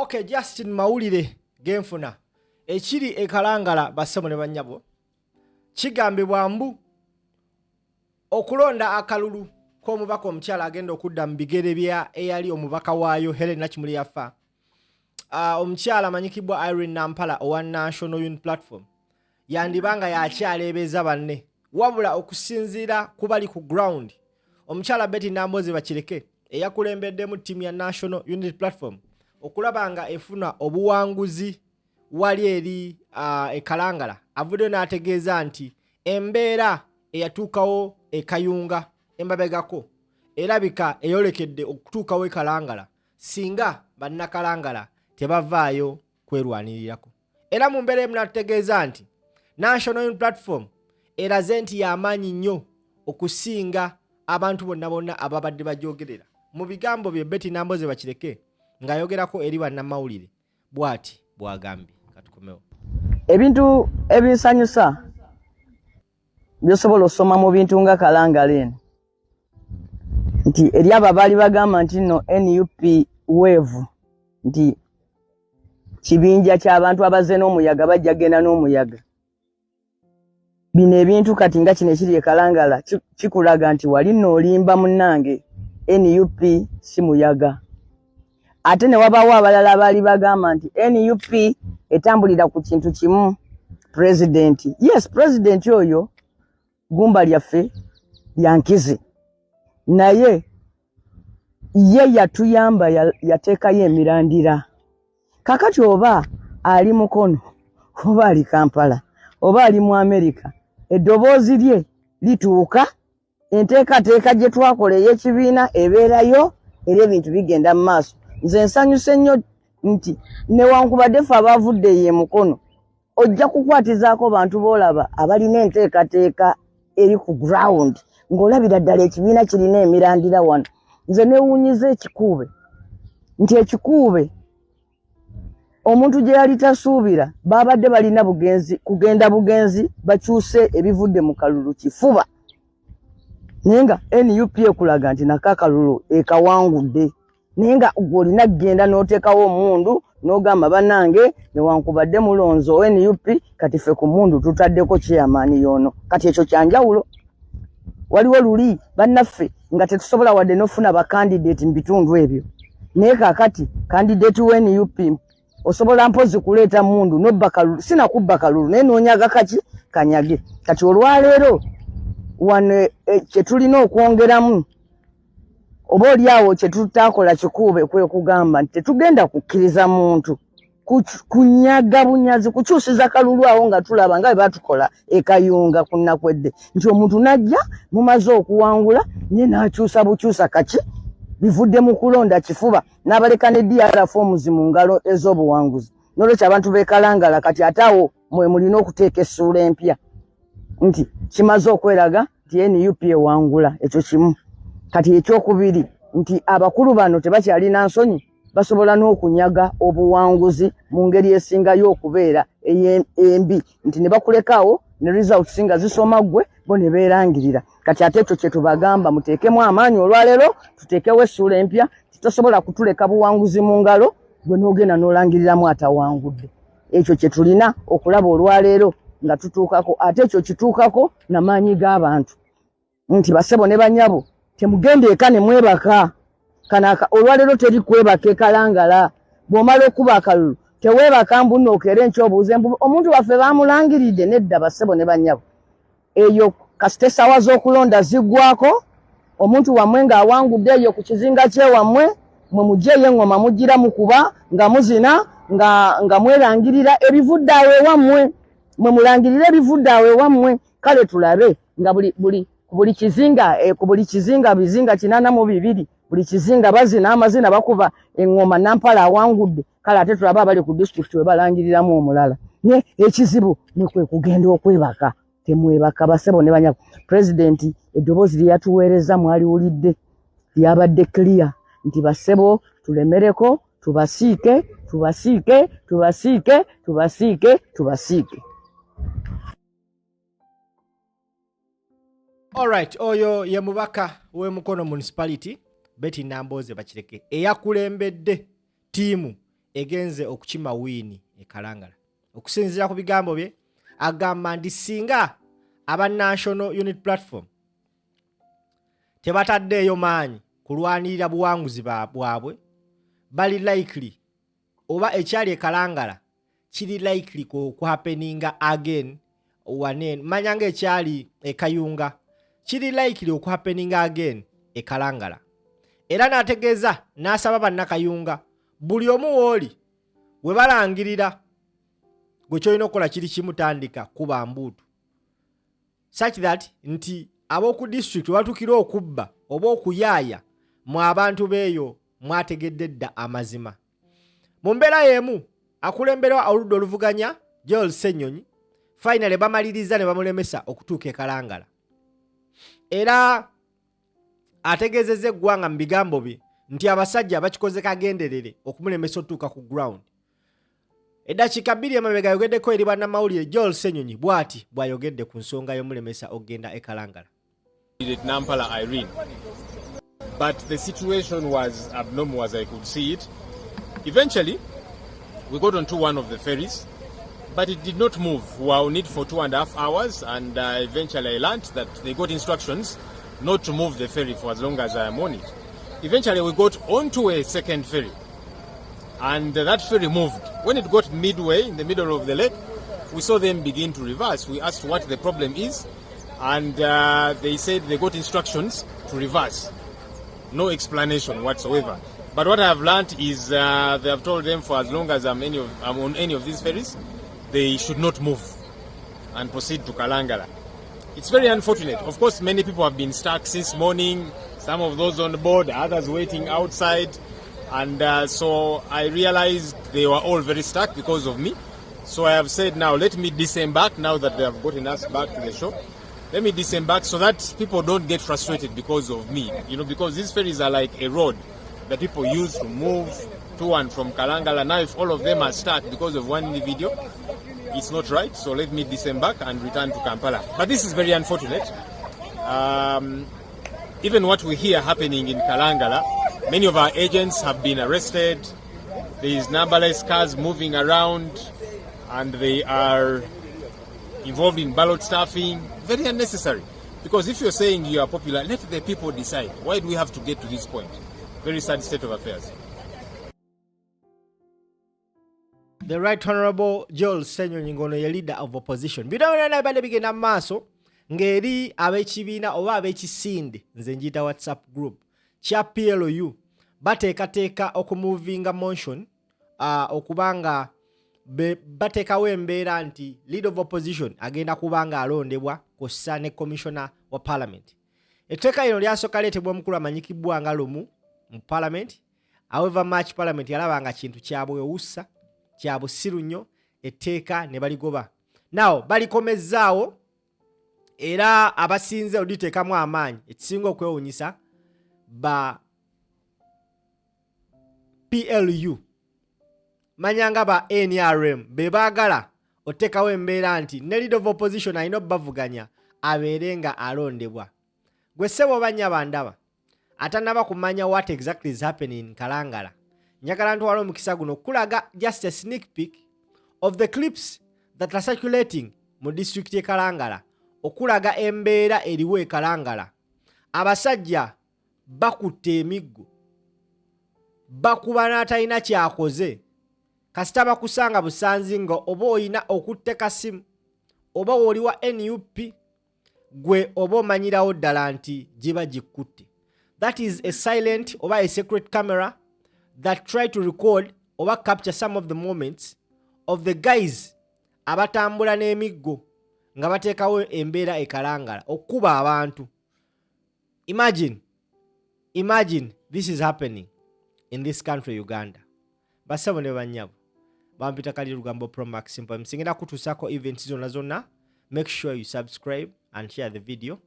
Okay, Justin mawulire genfuna ekiri e Kalangala bassebo ne bannyabo kigambibwa mbu okulonda akalulu k'omubaka omukyala agenda okudda mu bigere bya eyali omubaka waayo Helen Nakimuli yafa. Omukyala amanyikibwa Irene Nampala owa National Unity Platform yandibanga yakyaleebeza banne wabula okusinziira kubali ku ground omukyala Betty Namboze Bakireke eyakulembeddemu ttiimu ya National Unity Platform okulabanga efuna obuwanguzi wali eri e Kalangala avudde n'ategeeza nti embeera eyatuukawo e Kayunga embabegako erabika eyolekedde okutuukawo e Kalangala singa bannakalangala tebavaayo kwerwanirirako. Era mu mbeera emu n'ategeeza nti National Unity Platform eraze nti y'amaanyi nnyo okusinga abantu bonna bonna ababadde bajoogerera. Mu bigambo bye Betty Namboze Bakireke ng'ayogerako eri bannamawulire bw'ati bw'agambye. Katukomewo. Ebintu ebinsanyusa byosobola osoma mu bintu nga Kalangala eno nti eri abo baali bagamba nti no NUP wave nti kibinja ky'abantu abazze n'omuyaga bajja genda n'omuyaga. Bino ebintu kati nga kino ekiri e Kalangala kikulaga nti wali n'olimba munnange NUP si muyaga. Ate ne wabaawo abalala abaali bagamba nti NUP etambulira ku kintu kimu president. Yes, president oyo gumba lyaffe lyankize naye ye yatuyamba yateekayo emirandira. Kakati oba ali Mukono oba ali Kampala oba ali mu America eddoboozi lye lituuka enteekateeka gye twakola ey'ekibiina ebeerayo era ebintu bigenda mu maaso. Nze nsanyuse nnyo nti newankubadde ffe abavudde ye Mukono ojja kukwatizaako bantu boolaba abalina enteekateeka eri ku ground ng'olabira ddala ekibiina kirina emirandira wano. Nze neewuunyiza ekikuube nti ekikuube omuntu gye yali tasuubira baabadde balina kugenda bugenzi bakyuse ebivudde mu kalulu kifuba naye nga NUP ekulaga nti nako akalulu ekawangudde naye nga gw'olina kgenda n'oteekawo omundu n'ogamba bannange newankubadde mulonzo NUP kati ffe ku mundu tutaddeko chairman y'ono. Kati ekyo kyanjawulo. Waliwo luli bannaffe nga tetusobola wadde n'ofuna bakandidate mu bitundu ebyo naye kaakati kandidate we NUP osobola mpozi kuleeta mundu nobba kalulu sinakubba kalulu naye noonyaga kaki kanyage. Kati olwaleero wano kyetulina okwongeramu oba oliawo kyetutaakola kikuube kwe kugamba nti tetugenda kukkiriza muntu kunyaga bunyazi kukyusiza kalulu awo nga tulaba nga bwe batukola e Kayunga ku nnakwedde nti omuntu najja mumaze okuwangula naye n'akyusa bukyusa kaki bivudde mu kulonda kifuba n'abaleka ne DR forms mu ngalo ez'obuwanguzi. N'olwekyo abantu b'e Kalangala kati ataawo mwe mulina okuteeka essuula empya nti kimaze okweraga nti NUP ewangula. Ekyo kimu. Kati ekyokubiri nti abakulu bano tebakyalina nsonyi basobola n'okunyaga obuwanguzi mu ngeri esingayo okubeera embi nti ne bakulekaawo ne results nga zisoma ggwe bo ne beerangirira. Kati ate ekyo kye tubagamba muteekemu amaanyi olwaleero tuteekewo essuula empya titosobola kutuleka buwanguzi mu ngalo gwe n'ogenda n'olangiriramu atawangudde. Ekyo kye tulina okulaba olwaleero nga tutuukako. Ate ekyo kituukako n'amaanyi g'abantu nti bassebo ne bannyabo temugende eka ne mwebaka. Kanaka olwaleero teri kwebaka e Kalangala. Bw'omala okuba akalulu teweebaka mbu nookeera enkyobuuze mbu omuntu waffe baamulangiridde. Nedda bassebo ne bannyabo. Eyo kasite essaawa z'okulonda ziggwako omuntu wammwe ng'awangudde eyo ku kizinga kyewammwe mwe mugyeyo eŋŋoma mugira mukuba nga muzina nga mwerangirira ebivudde awo ewammwe mwe mulangirira ebivudde awo ewammwe. Kale tulabe nga buli kizinga ku buli kizinga bizinga 82 buli kizinga bazina amazina bakuba eŋŋoma Nampala awangudde. Kale ate tulaba abali ku district we balangiriramu omulala. Ne ekizibu ne kwe kugenda okwebaka. Temwebaka bassebo ne banyako. President eddoboozi lye yatuweereza mwaliwulidde lyabadde clear nti bassebo tulemereko tubasiike tubasiike tubasiike tubasiike tubasiike. Alright, oyo ye mubaka we Mukono municipality Betty Namboze Bakireke eyakulembedde ttiimu egenze okukima wini e Kalangala. Okusinzira ku bigambo bye agamba ndi singa aba National Unit Platform tebataddeeyo maanyi kulwanirira buwanguzi bwabwe bali likely oba ekyali e Kalangala kiri likely ku happeninga again wanen manyanga ekyali e Kayunga kiri likely oku happeninga again e Kalangala. Era nategeeza n'asaba bannakayunga buli omu wooli we balangirira gwe kyolina okukola kiri kimutandika kuba mbuutu such that nti ab'oku district watukira okubba oba okuyaaya mu abantu beeyo mwategedde dda amazima. Mu mbeera y'emu akulemberwa oludda oluvuganya Joel Ssenyonyi finally bamaliriza ne bamulemesa okutuuka e Kalangala. Era ategeezezza eggwanga mu bigambo bye nti abasajja bakikoze kagenderere okumulemesa otuuka ku ground. Eddakiika 2 emabega ayogeddeko eri bannamawulire Joel Ssenyonyi bw'ati bw'ayogedde ku nsonga y'omulemesa okugenda e Kalangala. Nampala Irene. But the situation was abnormal as I could see it. Eventually, we got onto one of the ferries, but it did not move. We were on it for 2.5 hours, and eventually I learned that they got instructions not to move the ferry for as long as I am on it. Eventually, we got onto a second ferry, and that ferry moved. When it got midway, in the middle of the lake, we saw them begin to reverse. We asked what the problem is, and they said they got instructions to reverse. No explanation whatsoever. But what I have learned is they have told them for as long as I'm on any of these ferries, they should not move and proceed to Kalangala. It's very unfortunate. Of course, many people have been stuck since morning, some of those on board, others waiting outside. And so I realized they were all very stuck because of me. So I have said, now let me disembark now that they have gotten us back to the shore. Let me disembark so that people don't get frustrated because of me. You know, because these ferries are like a road that people use to move to and from Kalangala. Now if all of them are stuck because of one individual, it's not right. So let me disembark and return to Kampala. But this is very unfortunate. Even what we hear happening in Kalangala, many of our agents have been arrested. There is numberless cars moving around, and they are involved in ballot stuffing. Very unnecessary. Because if you're saying you are popular, let the people decide. Why do we have to get to this point? Very sad state of affairs. The Right Honorable Joel Ssenyonyi ngono ye leader of opposition. Bidawona bade bigenda maaso ngeri abekibiina oba abekisinde nze njita WhatsApp group kya PLU bateekateeka okumuvinga motion okubanga bateekawo embeera nti leader of opposition agenda kubanga alondebwa kossa ne commissioner wa parliament. Etteeka lino lyasooka leetebwa omukulu amanyikibwa nga lumu mu parliament. However much parliament yalabanga kintu kyabwewussa kya busiru nnyo etteeka ne baligoba. Now balikomezzaawo era abasinze oditeekamu amaanyi ekisinga okwewunyisa ba PLU manyanga ba NRM be baagala oteekawo embeera nti ne leader of opposition alina obbavuganya abeerenga alondebwa. Gwe ssebo banya bandaba atanaba kumanya what exactly is happening in Kalangala. Njagala ntwala omukisa guno kulaga just a sneak peek of the clips that are circulating mu district e Kalangala okulaga embeera eriwo e Kalangala. Abasajja bakutte emiggo bakuba n'atalina kyakoze kasita bakusanga busanzi nga oba olina okutte kasimu oba oli wa NUP gwe oba omanyirawo ddala nti giba gikutte. That is a silent oba a secret camera that try to record or capture some of the moments of the guys abatambula n'emiggo nga bateekawo embeera e Kalangala okuba abantu. Imagine this is happening in this country Uganda. Basabo ne banyabo bampita kali Lugambo Pro Max Simple msingenda kutusako events zonna. Make sure you subscribe and share the video.